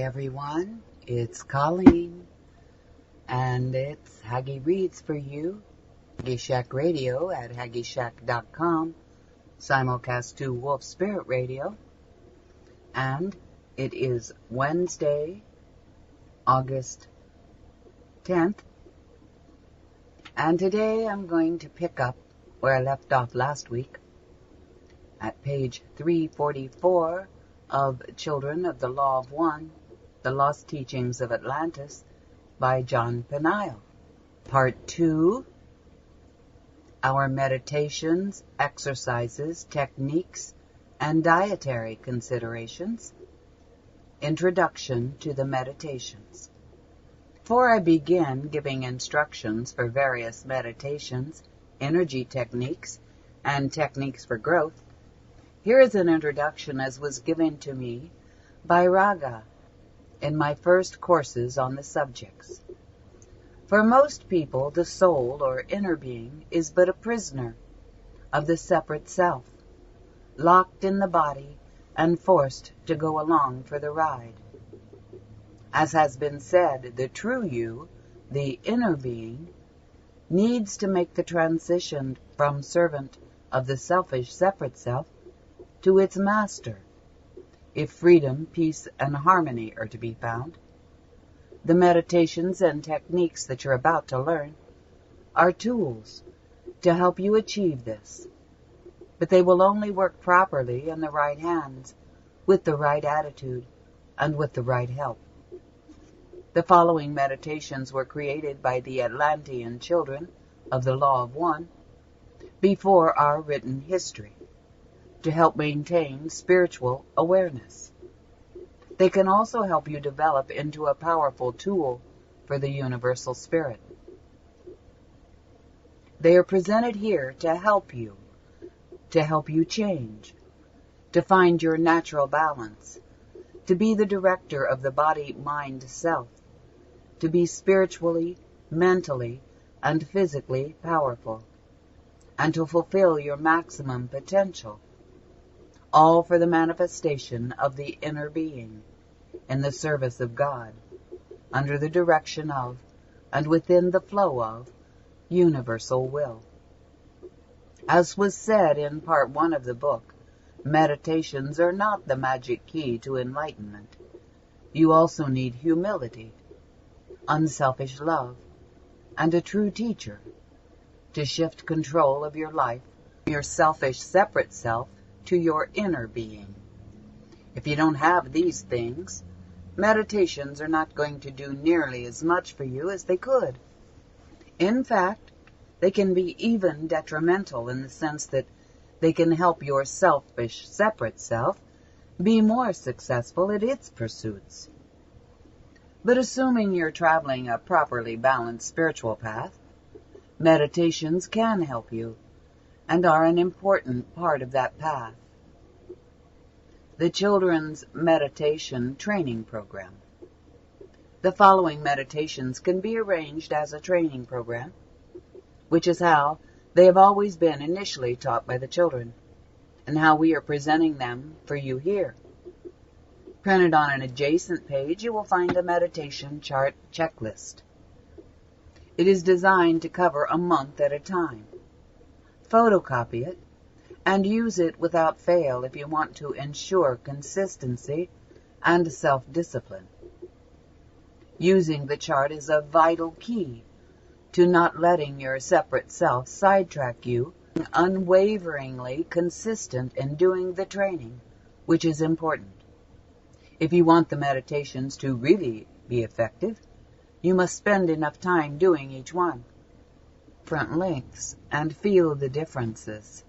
everyone, it's Colleen, and it's Haggie Reads for you, Haggie Shack Radio at haggieshack.com, simulcast to Wolf Spirit Radio, and it is Wednesday, August 10th, and today I'm going to pick up where I left off last week at page 344 of Children of the Law of One, The Lost Teachings of Atlantis by John Peniel. Part 2, Our Meditations, Exercises, Techniques, and Dietary Considerations. Introduction to the Meditations. Before I begin giving instructions for various meditations, energy techniques, and techniques for growth, here is an introduction as was given to me by Raga in my first courses on the subjects. For most people, the soul or inner being is but a prisoner of the separate self, locked in the body and forced to go along for the ride. As has been said, the true you, the inner being, needs to make the transition from servant of the selfish separate self to its master, if freedom, peace, and harmony are to be found. The meditations and techniques that you're about to learn are tools to help you achieve this, but they will only work properly in the right hands, with the right attitude, and with the right help. The following meditations were created by the Atlantean children of the Law of One before our written history, to help maintain spiritual awareness. They can also help you develop into a powerful tool for the universal spirit. They are presented here to help you change, to find your natural balance, to be the director of the body-mind self, to be spiritually, mentally, and physically powerful, and to fulfill your maximum potential, all for the manifestation of the inner being in the service of God, under the direction of, and within the flow of, universal will. As was said in part 1 of the book, meditations are not the magic key to enlightenment. You also need humility, unselfish love, and a true teacher to shift control of your life, your selfish separate self, to your inner being. If you don't have these things, meditations are not going to do nearly as much for you as they could. In fact, they can be even detrimental in the sense that they can help your selfish separate self be more successful at its pursuits. But assuming you're traveling a properly balanced spiritual path, meditations can help you and are an important part of that path. The Children's Meditation Training Program. The following meditations can be arranged as a training program, which is how they have always been initially taught by the children, and how we are presenting them for you here. Printed on an adjacent page, you will find a meditation chart checklist. It is designed to cover a month at a time. Photocopy it and use it without fail if you want to ensure consistency and self-discipline. Using the chart is a vital key to not letting your separate self sidetrack you, unwaveringly consistent in doing the training, which is important. If you want the meditations to really be effective, you must spend enough time doing each one, different lengths, and feel the differences.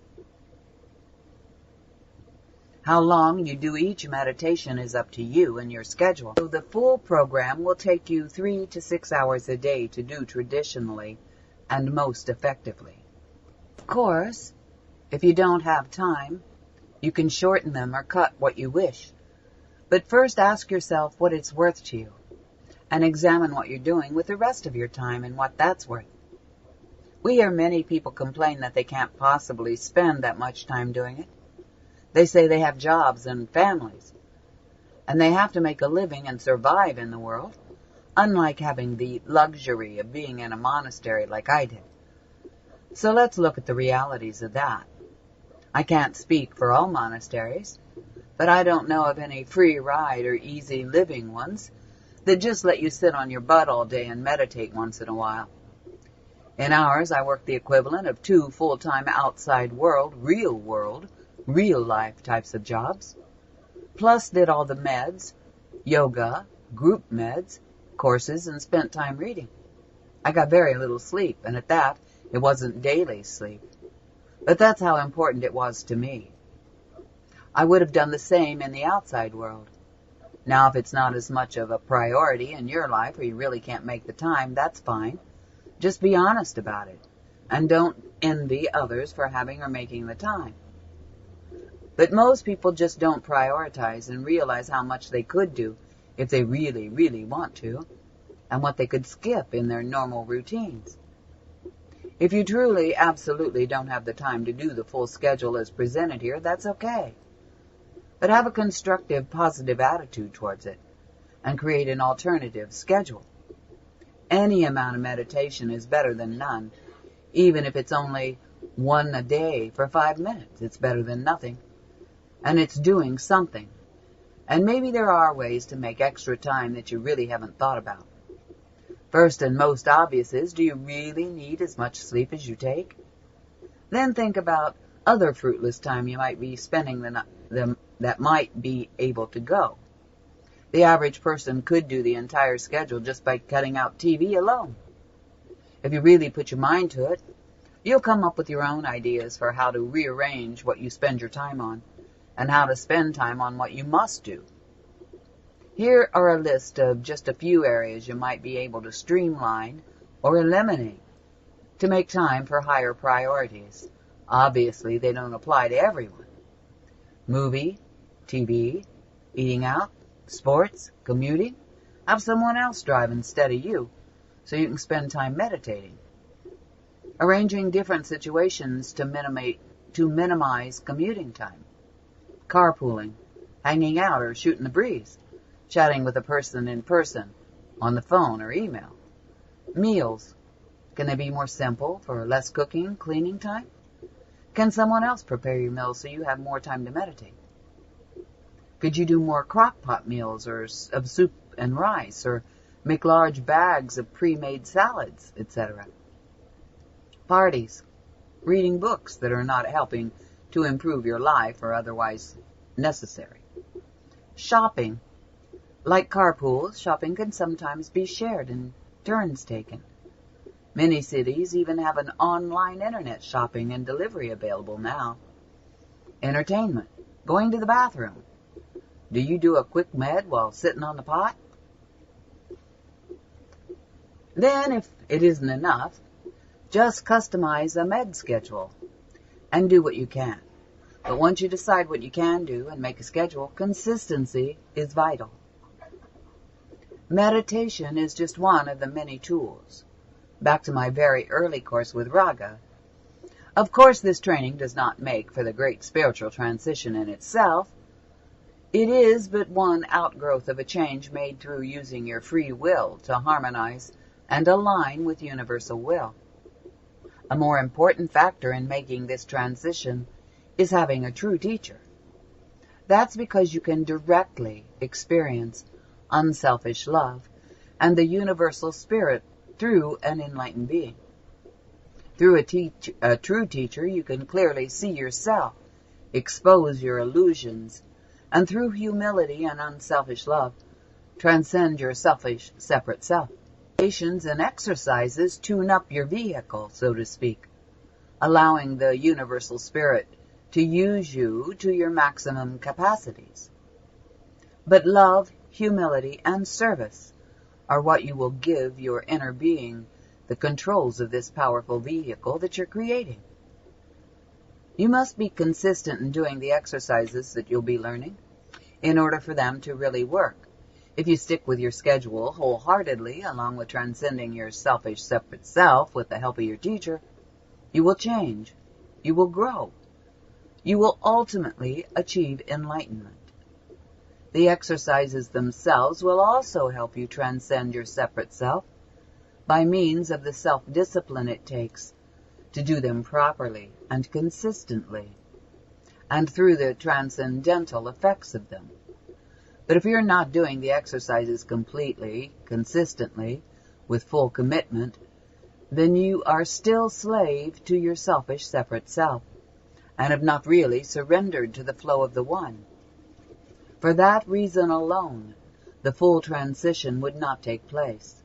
How long you do each meditation is up to you and your schedule. So the full program will take you 3 to 6 hours a day to do traditionally and most effectively. Of course, if you don't have time, you can shorten them or cut what you wish. But first ask yourself what it's worth to you, and examine what you're doing with the rest of your time and what that's worth. We hear many people complain that they can't possibly spend that much time doing it. They say they have jobs and families. and they have to make a living and survive in the world, unlike having the luxury of being in a monastery like I did. So let's look at the realities of that. I can't speak for all monasteries, but I don't know of any free ride or easy living ones that just let you sit on your butt all day and meditate once in a while. In ours, I worked the equivalent of 2 full-time outside world, real life types of jobs, plus did all the meds, yoga, group meds, courses, and spent time reading. I got very little sleep, and at that, it wasn't daily sleep. But that's how important it was to me. I would have done the same in the outside world. Now, if it's not as much of a priority in your life or you really can't make the time, that's fine. Just be honest about it, and don't envy others for having or making the time. But most people just don't prioritize and realize how much they could do if they really, really want to, and what they could skip in their normal routines. If you truly, absolutely don't have the time to do the full schedule as presented here, that's okay. But have a constructive, positive attitude towards it, and create an alternative schedule. Any amount of meditation is better than none, even if it's only 1 a day for 5 minutes. It's better than nothing, and it's doing something. And maybe there are ways to make extra time that you really haven't thought about. First and most obvious is, do you really need as much sleep as you take? Then think about other fruitless time you might be spending that might be able to go. The average person could do the entire schedule just by cutting out TV alone. If you really put your mind to it, you'll come up with your own ideas for how to rearrange what you spend your time on, and how to spend time on what you must do. Here are a list of just a few areas you might be able to streamline or eliminate to make time for higher priorities. Obviously, they don't apply to everyone. Movie, TV, eating out, sports, commuting. Have someone else drive instead of you, so you can spend time meditating. Arranging different situations to minimize commuting time. Carpooling, hanging out or shooting the breeze, chatting with a person in person, on the phone or email. Meals, can they be more simple for less cooking, cleaning time? Can someone else prepare your meals so you have more time to meditate? Could you do more crock pot meals of soup and rice, or make large bags of pre-made salads, etc.? Parties, reading books that are not helping to improve your life or otherwise necessary. Shopping, like carpools, shopping can sometimes be shared and turns taken. Many cities even have an online internet shopping and delivery available now. Entertainment, going to the bathroom. Do you do a quick med while sitting on the pot? Then, if it isn't enough, just customize a med schedule and do what you can. But once you decide what you can do and make a schedule, consistency is vital. Meditation is just one of the many tools. Back to my very early course with Raga. Of course, this training does not make for the great spiritual transition in itself. It is but one outgrowth of a change made through using your free will to harmonize and align with universal will. A more important factor in making this transition is having a true teacher. That's because you can directly experience unselfish love and the universal spirit through an enlightened being. Through a true teacher, you can clearly see yourself, expose your illusions, and through humility and unselfish love, transcend your selfish, separate self. Meditations and exercises tune up your vehicle, so to speak, allowing the universal spirit to use you to your maximum capacities. But love, humility, and service are what you will give your inner being the controls of this powerful vehicle that you're creating. You must be consistent in doing the exercises that you'll be learning in order for them to really work. If you stick with your schedule wholeheartedly, along with transcending your selfish, separate self with the help of your teacher, you will change. You will grow. You will ultimately achieve enlightenment. The exercises themselves will also help you transcend your separate self by means of the self-discipline it takes to do them properly and consistently, and through the transcendental effects of them. But if you're not doing the exercises completely, consistently, with full commitment, then you are still slave to your selfish separate self, and have not really surrendered to the flow of the One. For that reason alone, the full transition would not take place.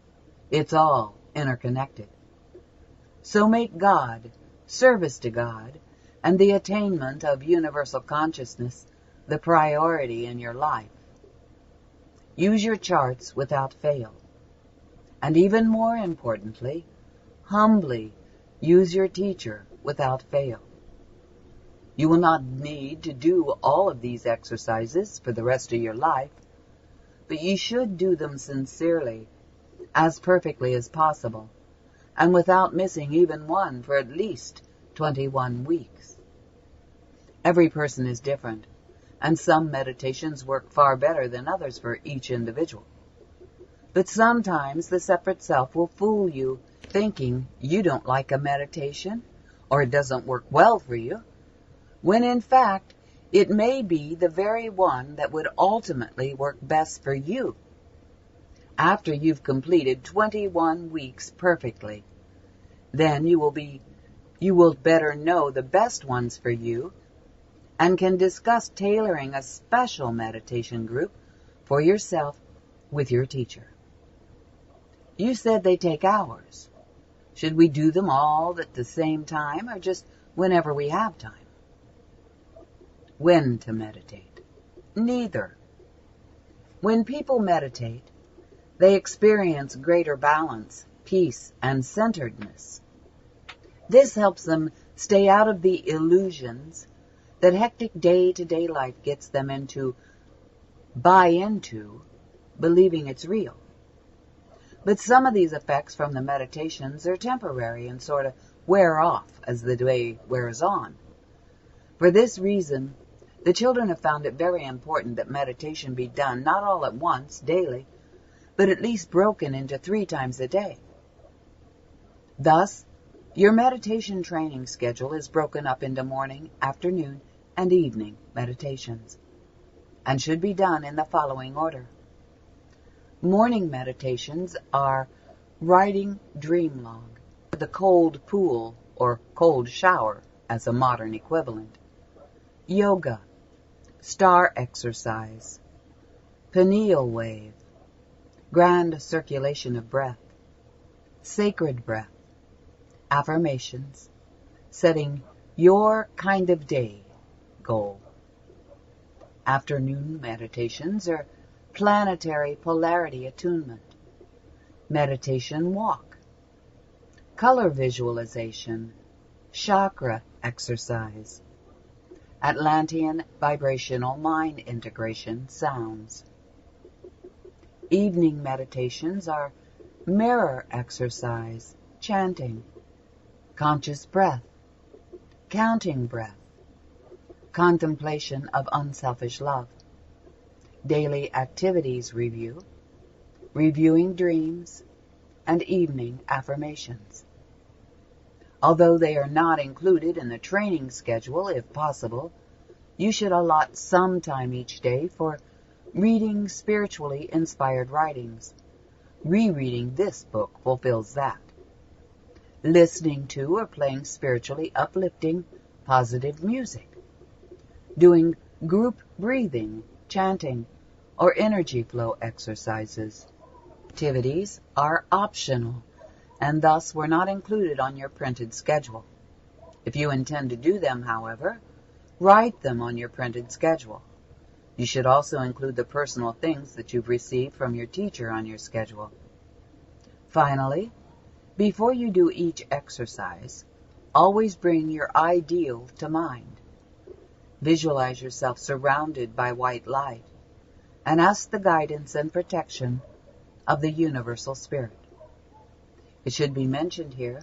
It's all interconnected. So make God, service to God, and the attainment of universal consciousness the priority in your life. Use your charts without fail. And even more importantly, humbly use your teacher without fail. You will not need to do all of these exercises for the rest of your life, but you should do them sincerely, as perfectly as possible, and without missing even one for at least 21 weeks. Every person is different, and some meditations work far better than others for each individual. But sometimes the separate self will fool you, thinking you don't like a meditation, or it doesn't work well for you, when in fact it may be the very one that would ultimately work best for you. After you've completed 21 weeks perfectly, then you will better know the best ones for you, and can discuss tailoring a special meditation group for yourself with your teacher. You said they take hours. Should we do them all at the same time, or just whenever we have time? When to meditate? Neither. When people meditate, they experience greater balance, peace, and centeredness. This helps them stay out of the illusions that hectic day-to-day life gets them into, believing it's real. But some of these effects from the meditations are temporary and sort of wear off as the day wears on. For this reason, the children have found it very important that meditation be done not all at once, daily, but at least broken into 3 times a day. Thus, your meditation training schedule is broken up into morning, afternoon, and evening meditations, and should be done in the following order. Morning meditations are writing dream log, the cold pool or cold shower as a modern equivalent, yoga, star exercise, pineal wave, grand circulation of breath, sacred breath, affirmations, setting your kind of day goal. Afternoon meditations are planetary polarity attunement, meditation walk, color visualization, chakra exercise, Atlantean vibrational mind integration sounds. Evening meditations are mirror exercise, chanting, conscious breath, counting breath, contemplation of unselfish love, daily activities review, reviewing dreams, and evening affirmations. Although they are not included in the training schedule, if possible, you should allot some time each day for reading spiritually inspired writings. Rereading this book fulfills that. Listening to or playing spiritually uplifting, positive music. Doing group breathing, chanting, or energy flow exercises. Activities are optional, and thus were not included on your printed schedule. If you intend to do them, however, write them on your printed schedule. You should also include the personal things that you've received from your teacher on your schedule. Finally, before you do each exercise, always bring your ideal to mind. Visualize yourself surrounded by white light, and ask the guidance and protection of the Universal Spirit. It should be mentioned here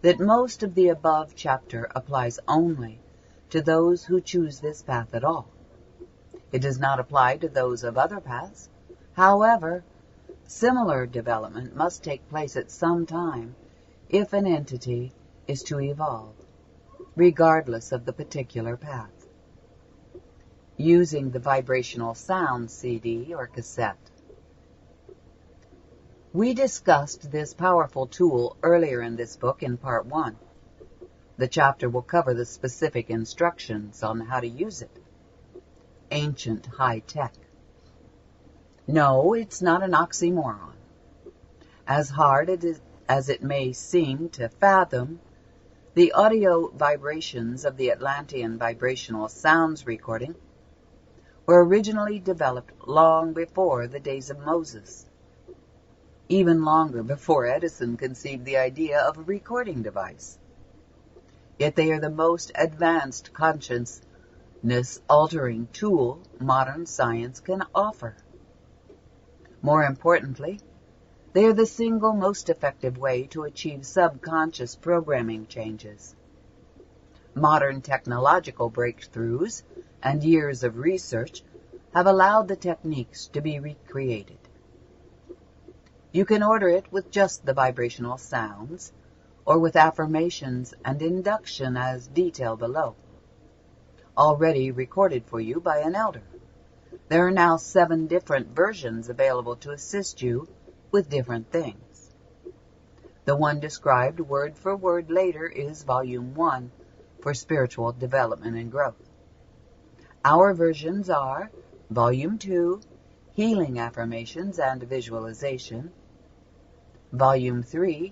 that most of the above chapter applies only to those who choose this path at all. It does not apply to those of other paths. However, similar development must take place at some time if an entity is to evolve, regardless of the particular path. Using the vibrational sound CD or cassette. We discussed this powerful tool earlier in this book in Part 1. The chapter will cover the specific instructions on how to use it. Ancient high tech. No, it's not an oxymoron. As hard as it may seem to fathom, the audio vibrations of the Atlantean vibrational sounds recording were originally developed long before the days of Moses, even longer before Edison conceived the idea of a recording device. Yet they are the most advanced consciousness-altering tool modern science can offer. More importantly, they are the single most effective way to achieve subconscious programming changes. Modern technological breakthroughs and years of research have allowed the techniques to be recreated. You can order it with just the vibrational sounds, or with affirmations and induction as detailed below, already recorded for you by an elder. There are now 7 different versions available to assist you with different things. The one described word for word later is Volume 1 for Spiritual Development and Growth. Our versions are Volume 2, Healing Affirmations and Visualization, Volume 3,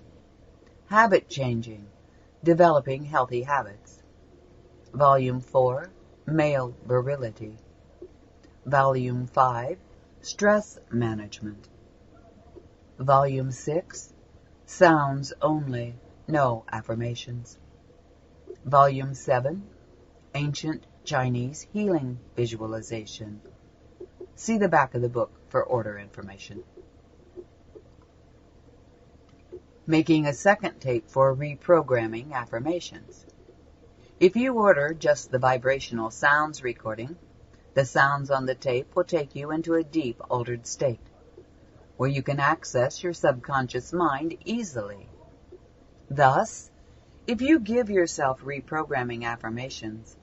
Habit Changing, Developing Healthy Habits, Volume 4, Male Virility, Volume 5, Stress Management, Volume 6, Sounds Only, No Affirmations, Volume 7, Ancient Chinese Healing Visualization. See the back of the book for order information. Making a second tape for reprogramming affirmations. If you order just the vibrational sounds recording, the sounds on the tape will take you into a deep altered state, where you can access your subconscious mind easily. Thus, if you give yourself reprogramming affirmations,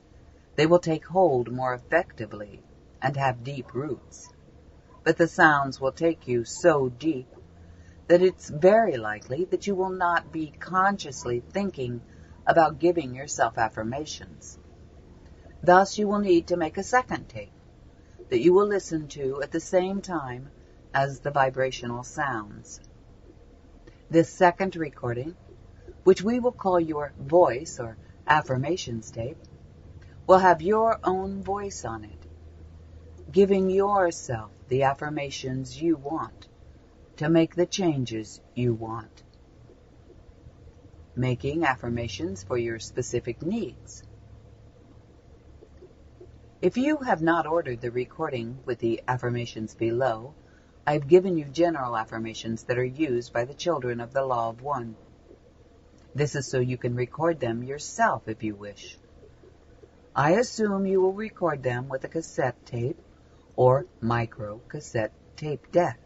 they will take hold more effectively and have deep roots. But the sounds will take you so deep that it's very likely that you will not be consciously thinking about giving yourself affirmations. Thus, you will need to make a second tape that you will listen to at the same time as the vibrational sounds. This second recording, which we will call your voice or affirmations tape, will have your own voice on it, giving yourself the affirmations you want to make the changes you want. Making affirmations for your specific needs. If you have not ordered the recording with the affirmations below, I have given you general affirmations that are used by the children of the Law of One. This is so you can record them yourself if you wish. I assume you will record them with a cassette tape or micro cassette tape deck,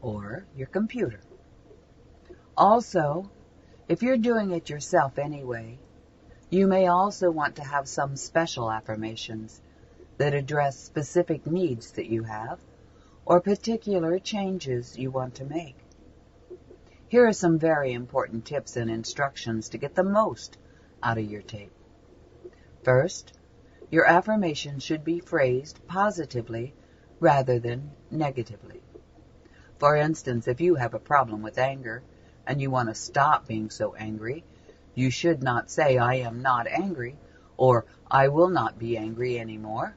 or your computer. Also, if you're doing it yourself anyway, you may also want to have some special affirmations that address specific needs that you have or particular changes you want to make. Here are some very important tips and instructions to get the most out of your tape. First, your affirmation should be phrased positively rather than negatively. For instance, if you have a problem with anger and you want to stop being so angry, you should not say, "I am not angry," or "I will not be angry anymore."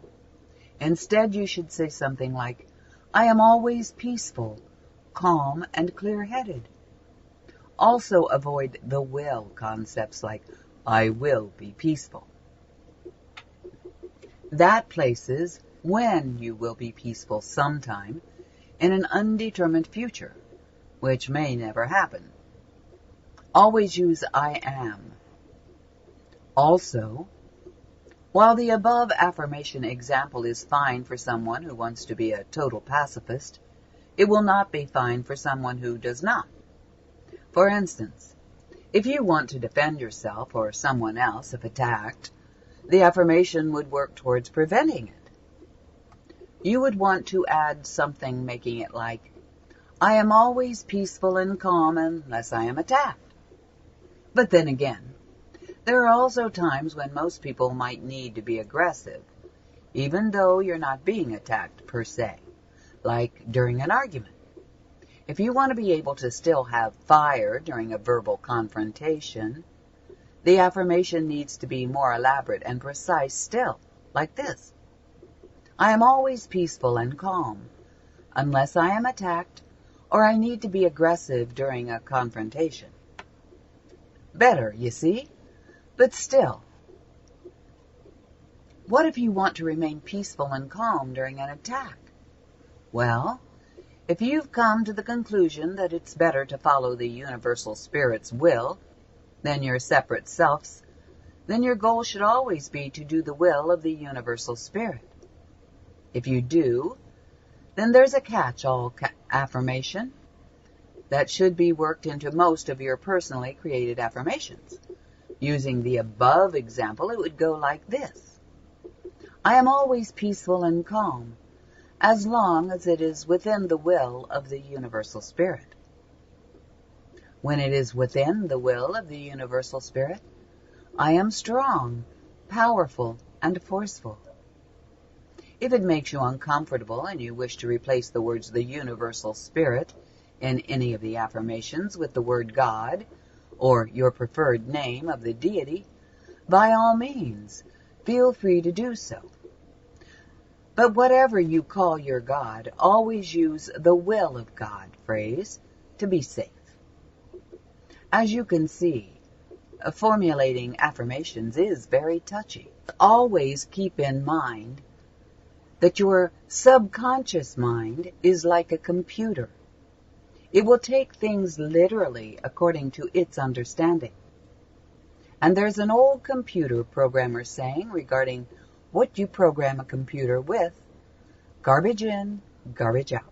Instead, you should say something like, "I am always peaceful, calm, and clear-headed." Also avoid the will concepts like, "I will be peaceful." That places when you will be peaceful sometime in an undetermined future, which may never happen. Always use "I am." Also, While the above affirmation example is fine for someone who wants to be a total pacifist, it will not be fine for someone who does not. For instance, if you want to defend yourself or someone else if attacked, the affirmation would work towards preventing it. You would want to add something making it like, I am always peaceful and calm unless I am attacked. But then again, there are also times when most people might need to be aggressive, even though you're not being attacked per se, like during an argument. If you want to be able to still have fire during a verbal confrontation, the affirmation needs to be more elaborate and precise still, like this. I am always peaceful and calm, unless I am attacked or I need to be aggressive during a confrontation. Better, you see? But still, what if you want to remain peaceful and calm during an attack? Well, if you've come to the conclusion that it's better to follow the universal spirit's will than your separate selves, then your goal should always be to do the will of the universal spirit. If you do, then there's a catch-all affirmation that should be worked into most of your personally created affirmations. Using the above example, it would go like this. I am always peaceful and calm, as long as it is within the will of the universal spirit. When it is within the will of the universal spirit, I am strong, powerful, and forceful. If it makes you uncomfortable and you wish to replace the words the universal spirit in any of the affirmations with the word God, or your preferred name of the deity, by all means, feel free to do so. But whatever you call your God, always use the will of God phrase to be safe. As you can see, formulating affirmations is very touchy. Always keep in mind that your subconscious mind is like a computer. It will take things literally according to its understanding. And there's an old computer programmer saying regarding what you program a computer with, garbage in, garbage out.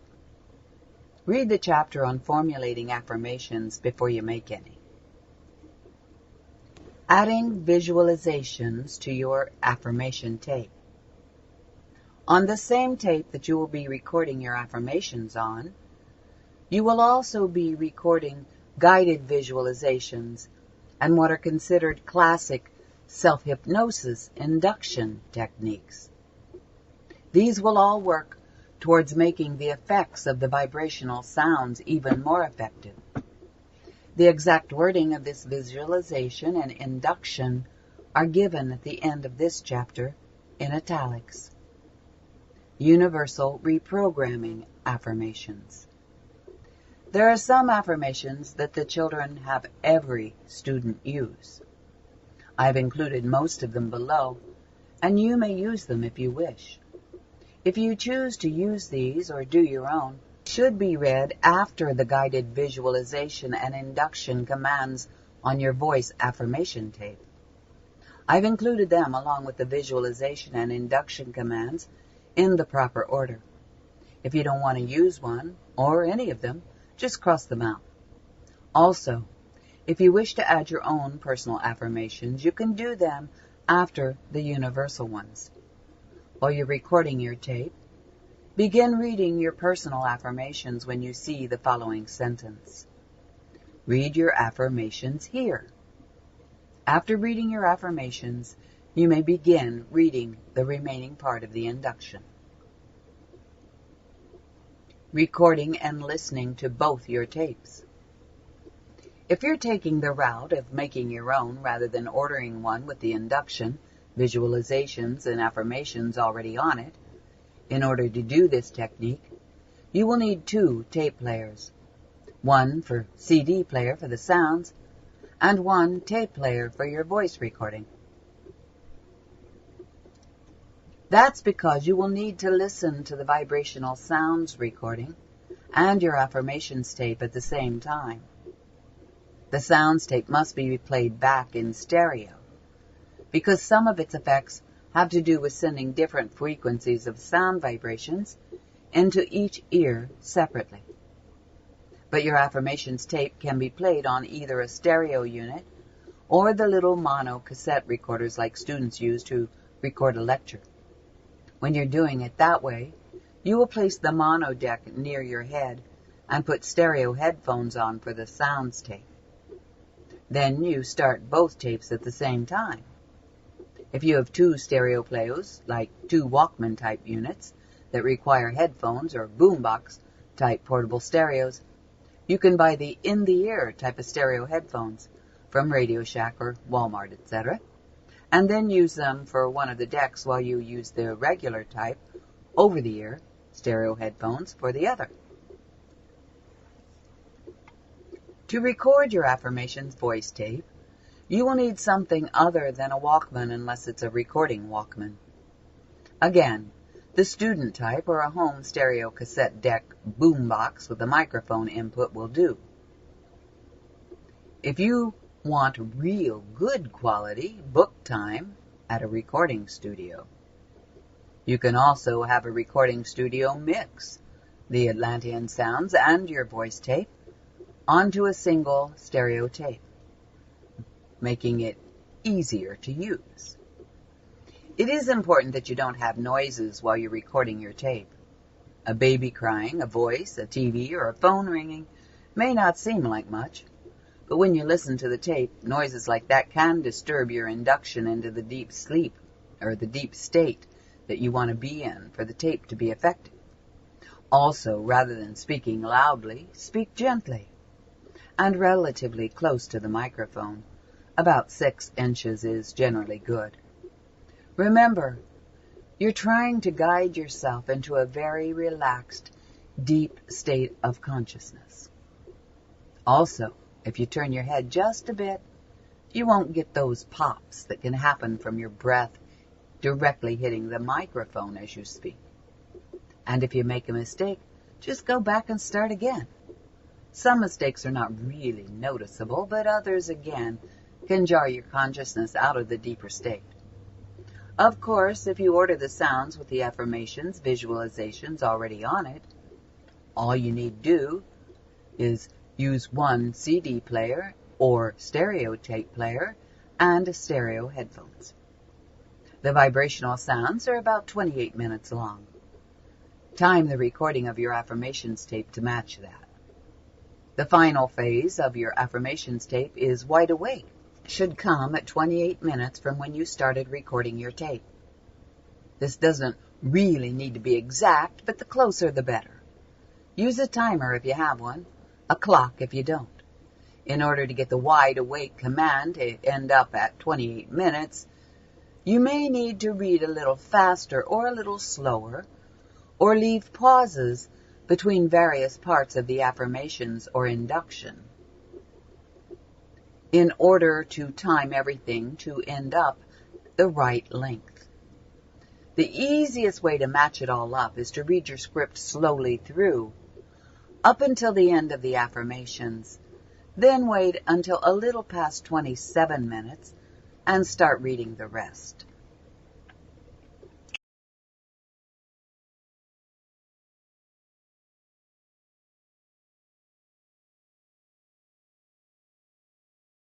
Read the chapter on formulating affirmations before you make any. Adding visualizations to your affirmation tape. On the same tape that you will be recording your affirmations on, you will also be recording guided visualizations and what are considered classic self-hypnosis induction techniques. These will all work towards making the effects of the vibrational sounds even more effective. The exact wording of this visualization and induction are given at the end of this chapter in italics. Universal reprogramming affirmations. There are some affirmations that the children have every student use. I've included most of them below, and you may use them if you wish. If you choose to use these or do your own, they should be read after the guided visualization and induction commands on your voice affirmation tape. I've included them along with the visualization and induction commands in the proper order. If you don't want to use one or any of them, just cross them out. Also, if you wish to add your own personal affirmations, you can do them after the universal ones. While you're recording your tape, begin reading your personal affirmations when you see the following sentence. Read your affirmations here. After reading your affirmations, you may begin reading the remaining part of the induction. Recording and listening to both your tapes. If you're taking the route of making your own rather than ordering one with the induction, visualizations, and affirmations already on it, in order to do this technique, you will need 2 tape players, one for CD player for the sounds, and one tape player for your voice recording. That's because you will need to listen to the vibrational sounds recording and your affirmations tape at the same time. The sounds tape must be played back in stereo because some of its effects have to do with sending different frequencies of sound vibrations into each ear separately. But your affirmations tape can be played on either a stereo unit or the little mono cassette recorders like students use to record a lecture. When you're doing it that way, you will place the mono deck near your head and put stereo headphones on for the sounds tape. Then you start both tapes at the same time. If you have two stereo players, like two Walkman type units that require headphones or boombox type portable stereos, you can buy the in-the-ear type of stereo headphones from Radio Shack or Walmart, etc., and then use them for one of the decks while you use the regular type over-the-ear stereo headphones for the other. To record your affirmations voice tape, you will need something other than a Walkman unless it's a recording Walkman. Again, the student type or a home stereo cassette deck boombox with a microphone input will do. If you want real good quality, book time at a recording studio. You can also have a recording studio mix the Atlantean sounds and your voice tape onto a single stereo tape, making it easier to use. It is important that you don't have noises while you're recording your tape. A baby crying, a voice, a TV, or a phone ringing may not seem like much, but when you listen to the tape, noises like that can disturb your induction into the deep sleep or the deep state that you want to be in for the tape to be effective. Also, rather than speaking loudly, speak gently and relatively close to the microphone. About 6 inches is generally good. Remember, you're trying to guide yourself into a very relaxed, deep state of consciousness. Also, if you turn your head just a bit, you won't get those pops that can happen from your breath directly hitting the microphone as you speak. And if you make a mistake, just go back and start again. Some mistakes are not really noticeable, but others, again, can jar your consciousness out of the deeper state. Of course, if you order the sounds with the affirmations, visualizations already on it, all you need do is use one CD player or stereo tape player and stereo headphones. The vibrational sounds are about 28 minutes long. Time the recording of your affirmations tape to match that. The final phase of your affirmations tape is wide awake. Should come at 28 minutes from when you started recording your tape. This doesn't really need to be exact, but the closer the better. Use a timer if you have one, a clock if you don't. In order to get the wide awake command to end up at 28 minutes, you may need to read a little faster or a little slower, or leave pauses between various parts of the affirmations or induction, in order to time everything to end up the right length. The easiest way to match it all up is to read your script slowly through, up until the end of the affirmations, then wait until a little past 27 minutes and start reading the rest.